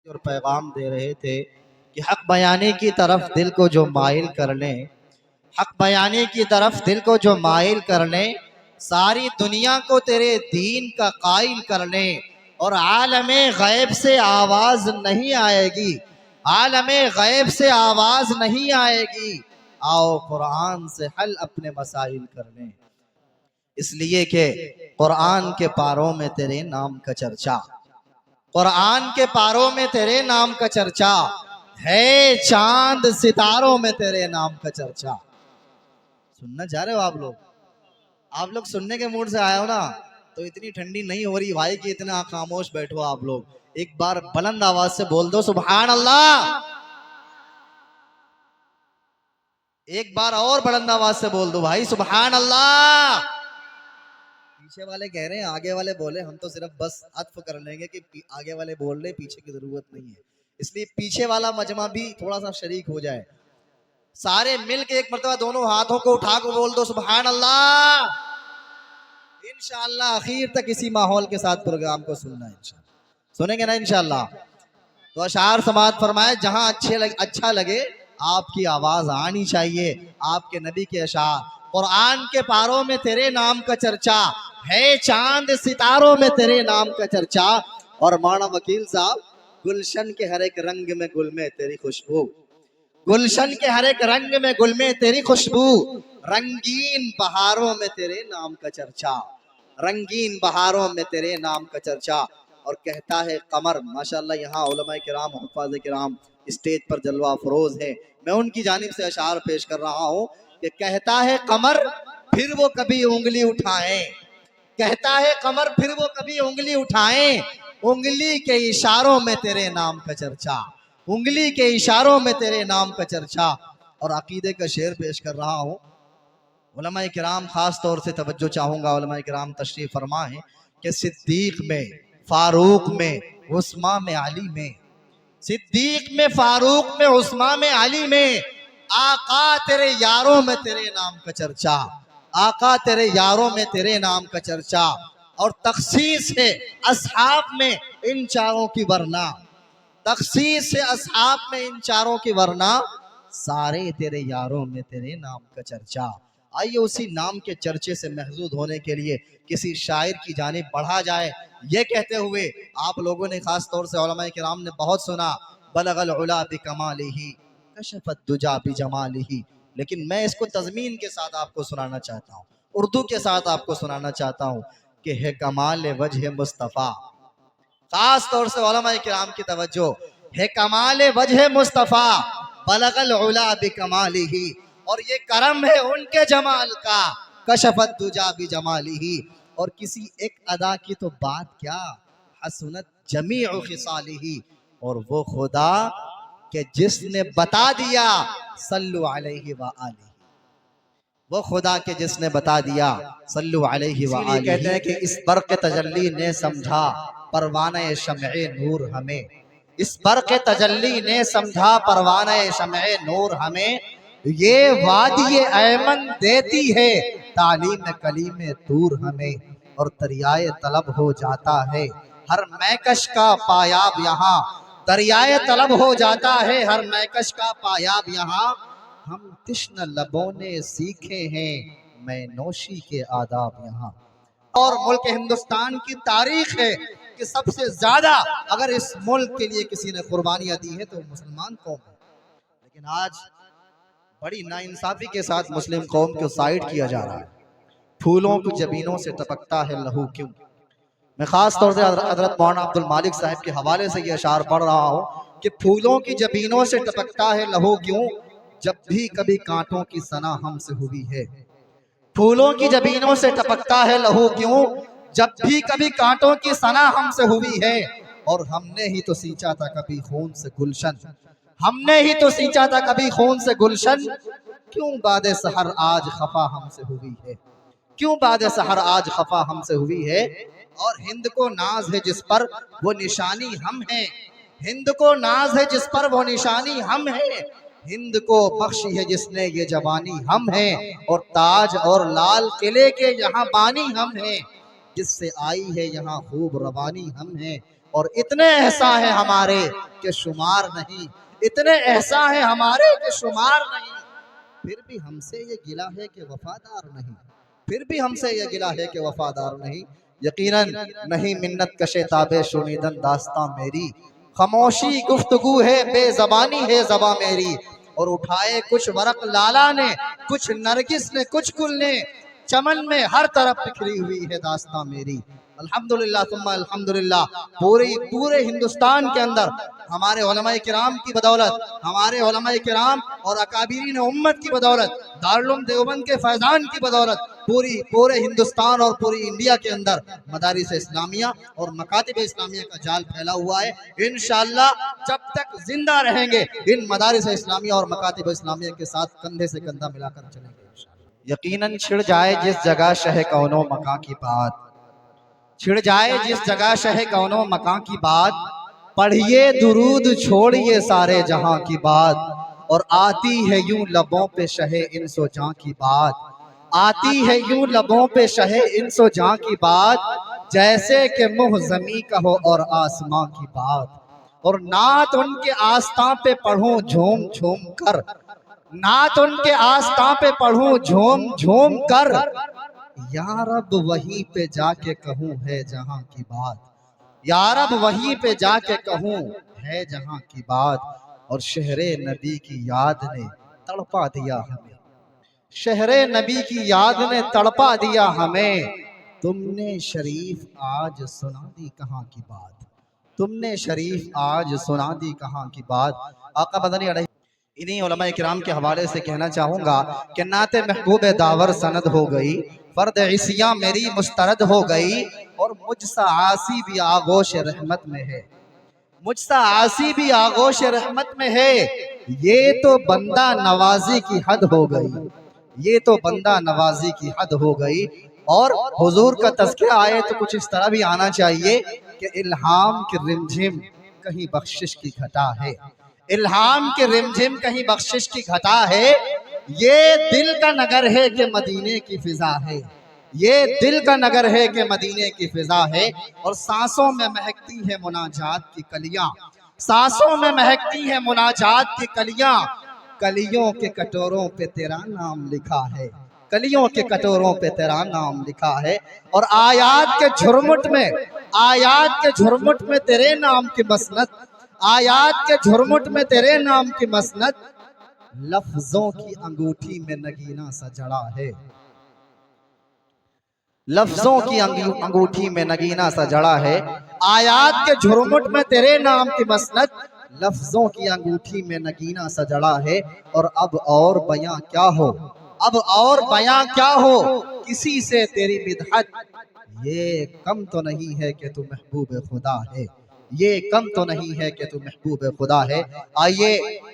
और पैगाम दे रहे थे कि हक बयानी की तरफ दिल को जो माइल कर ले, हक बयानी की तरफ दिल को जो माइल कर ले, सारी दुनिया को तेरे दीन का कायल कर ले और आलमे गैब से आवाज नहीं आएगी, आलमे गैब से आवाज नहीं आएगी। आओ कुरान से हल अपने मसाइल कर लें, इसलिए कि कुरान के पारों में तेरे नाम का चर्चा, कुरान के पारों में तेरे नाम का चर्चा है, चांद सितारों में तेरे नाम का चर्चा। सुनना चाह रहे हो आप लोग? आप लोग सुनने के मूड से आए हो ना, तो इतनी ठंडी नहीं हो रही भाई कि इतना खामोश बैठो आप लोग। एक बार बुलंद आवाज से बोल दो सुभान अल्लाह। एक बार और बुलंद आवाज से बोल दो भाई सुभान अल्लाह। पीछे वाले कह रहे हैं आगे वाले बोले, हम तो सिर्फ बस अत्फ कर लेंगे कि आगे वाले बोल रहे, पीछे की जरूरत नहीं है, इसलिए पीछे वाला मजमा भी थोड़ा सा शरीक हो जाए। सारे मिलके एक मर्तबा दोनों हाथों को उठा कर बोल दो सुभान अल्लाह। इंशाअल्लाह आखिर तक इसी माहौल के साथ प्रोग्राम को सुनना है, इंशाअल्लाह सुनेंगे ना इंशाअल्लाह। तो अशार समात फरमाए, जहां अच्छा लगे आपकी आवाज आनी चाहिए, आपके नबी के अशार। कुरान के पारों में तेरे नाम का चर्चा है, चांद सितारों में तेरे नाम का चर्चा। और मौलाना वकील साहब, गुलशन के हर एक रंग में गुल में तेरी खुशबू, गुलशन के हर एक रंग में गुल में तेरी खुशबू, रंगीन बहारों में तेरे नाम का चर्चा, रंगीन बहारों में तेरे नाम का चर्चा। और कहता है कमर, माशाल्लाह यहाँ उलमाए किराम हुफ़ाज़े किराम स्टेज पर जलवा अफरोज है, मैं उनकी जानिब से अशार पेश कर रहा हूँ कि कहता है कमर फिर वो कभी उंगली उठाए, कहता है कमर फिर वो कभी उंगली उठाए, उंगली के इशारों में तेरे नाम का चर्चा, उंगली के इशारों में तेरे नाम का चर्चा। और अकीदे का शेर पेश कर रहा हूँ। उलमाए किराम खास तौर से तवज्जो चाहूंगा, उलमाए किराम तशरीफ फरमा है कि सिद्दीक में, फारूक में, उस्मा में, अली में, सिद्दीक में, फारूक में, उस्मा में, अली में, आका तेरे यारों में तेरे नाम का चर्चा, आका तेरे यारों में तेरे नाम का चर्चा। और तखसीस है असहाब में इन चारों की वरना, तखसीस से असहाब में इन चारों की वरना, सारे तेरे यारों में तेरे नाम का चर्चा। आइए उसी नाम के चर्चे से महजूद होने के लिए किसी शायर की जानिब बढ़ा जाए, ये कहते हुए आप लोगों ने खास तौर से उलमाए किराम ने बहुत सुना, बलगल उला बिकमालिही कशफत दुजा बिजमालिही। लेकिन मैं इसको तज़मीन के साथ आपको सुनाना चाहता हूँ, उर्दू के साथ आपको सुनाना चाहता हूँ कि है कमाल वजह मुस्तफ़ा। खास तौर से उलमाए किराम की तवज्जो है, कमाल वजह मुस्तफ़ा बलगल उला बिकमालिही, और ये करम है उनके जमाल का, कशफत दुजा बिजमालिही। और किसी एक अदा की तो बात क्या, हसनत जमीउ खिसालिही, और वो खुदा के जिसने बता दिया सल्लु अलैहि व आलिही, वो खुदा के जिसने बता दिया सल्लु अलैहि व आलिही। कहते हैं कि इस बर्क़ तजल्ली ने समझा परवाने शमए नूर हमें, इस बर्क़ तजल्ली ने समझा परवाने शमए नूर हमें, ये वादी ऐमन देती है तालीम कलीम तूर हमें, और दरियाए तलब हो जाता है हर मैकश का पायाब यहाँ, दरियाए तलब हो जाता है हर मैकश का पायाब यहाँ। हम तिश्न लबों ने सीखे हैं मैं नोशी के आदाब यहाँ। और मुल्क हिंदुस्तान की तारीख है कि सबसे ज्यादा अगर इस मुल्क के लिए किसी ने कुर्बानियां दी है तो मुसलमान कौम है। लेकिन आज बड़ी नाइंसाफी के साथ मुस्लिम कौम को साइड किया जा रहा है। फूलों की जबीनों से टपकता है लहू क्यों। मैं खास तौर से हजरत मौलाना अब्दुल मालिक साहब के हवाले से ये अशार पढ़ रहा हूँ कि फूलों की जबीनों से टपकता है लहू क्यों, जब भी कभी कांटों की सना हमसे हुई है, फूलों की जबीनों से टपकता है लहू क्यों, जब भी कभी कांटों की सना हमसे हुई है। और हमने ही तो सींचा था कभी खून से गुलशन, हमने ही तो सींचा था कभी खून से गुलशन, क्यों बाद सहर आज खफा हमसे हुई है, क्यों बाद सहर आज खफा हमसे हुई है। और हिंद को नाज है जिस पर वो निशानी हम हैं, हिंद को नाज है जिस पर वो निशानी हम हैं, हिंद को बख्शी है जिसने ये जवानी हम हैं, और ताज और लाल किले के यहाँ बानी हम हैं, जिससे आई है यहाँ खूब रवानी हम हैं, और इतने एहसान हैं हमारे कि शुमार नहीं, इतने एहसान हैं हमारे कि शुमार नहीं, फिर भी हमसे ये गिला है कि वफादार नहीं, फिर भी हमसे ये गिला है कि वफादार नहीं। यकीनन नहीं मिन्नत कशे ताबे शुनीदन दास्तां मेरी, खामोशी गुफ्तगू है बेज़बानी है ज़बां मेरी। और उठाए कुछ वरक लाला ने, कुछ नरगिस ने, कुछ गुल ने, चमन में हर तरफ बिखरी हुई है दास्तां मेरी। अल्हम्दुलिल्लाह सुम्मा अल्हम्दुलिल्लाह, पूरे हिंदुस्तान के अंदर हमारे उलमाए किराम की बदौलत, हमारे उलमाए किराम और अकाबिरीन उम्मत की बदौलत, दारुल देवबंद के फैजान की बदौलत पूरे हिंदुस्तान और पूरी इंडिया के अंदर मदारिस इस्लामिया और मकातिब इस्लामिया का जाल फैला हुआ है। इंशाअल्लाह जब तक जिंदा रहेंगे इन मदारिस इस्लामिया और मकातिब इस्लामिया के साथ कंधे से कंधा मिलाकर चलेंगे। यकीनन छिड़ जाए जिस जगह शह कौनो मकां की बात, छिड़ जाए जिस जगह शह कौनो मकां की बात, पढ़िए दुरूद छोड़िए सारे जहां की बात। और आती है यूं लबों पे शहे इंसो जां की बात, आती है यूं लबों पे शहे इंसो जां की बात, जैसे कि मुँह ज़मीं का हो और आसमां की बात। और नात उनके आस्तां पे पढ़ूं झूम झूम कर, नात उनके आस्तां पे पढ़ूं झूम झूम कर, या रब वहीं पे जाके कहूँ है जहां की बात, या रब वहीं पे जाके कहूँ है जहां की बात। और शहरे नबी की याद ने तड़पा दिया हमें, शहरे नबी की याद ने तड़पा दिया हमें। तुमने शरीफ आज सुना दी कहाँ की बात, तुमने शरीफ आज सुना दी कहाँ की बात। आका मदनी अलैहि इन्हीं उलमाए किराम के हवाले से कहना चाहूँगा कि नाते महबूब दावर सनद हो गई, फर्द इसियां मेरी मुस्तरद हो गई। और मुझसा आसी भी आगोश रहमत में है, मुझसा आसी भी आगोश रहमत में है। ये तो बंदा नवाजी की हद हो गई, ये तो बंदा नवाजी की हद हो गई। और हुजूर का तज़किरा आए तो कुछ इस तरह भी आना चाहिए कि इल्हाम की रिमझिम कहीं बख्शिश की घटा है, इल्हाम के रिमझिम कहीं बख्शिश की घटा है। ये दिल का नगर है कि मदीने की फिजा है, ये दिल का नगर है कि मदीने की फिजा है। और सांसों में महकती है मुनाजात की कलियां, सांसों में महकती है मुनाजात की कलियां। कलियों के कटोरों पे तेरा नाम लिखा है, कलियों के कटोरों पे तेरा नाम लिखा है। और आयात के झुरमुट में, आयात के झुरमुट में तेरे नाम की मसनद, आयात के झुरमुट में तेरे नाम की मसनद। लफ्जों की अंगूठी में नगीना सा जड़ा है, लफ्जों की अंगूठी में नगीना सा जड़ा है। आयात के झुरमुट में तेरे नाम की मसनद, लफ्जों की अंगूठी में नगीना सा जड़ा है। और अब और बयां क्या हो, अब और बयां क्या हो किसी से तेरी मिदहत, ये कम तो नहीं है कि तू महबूब खुदा है, ये कम तो नहीं है कि तू महबूब खुदा है। आइए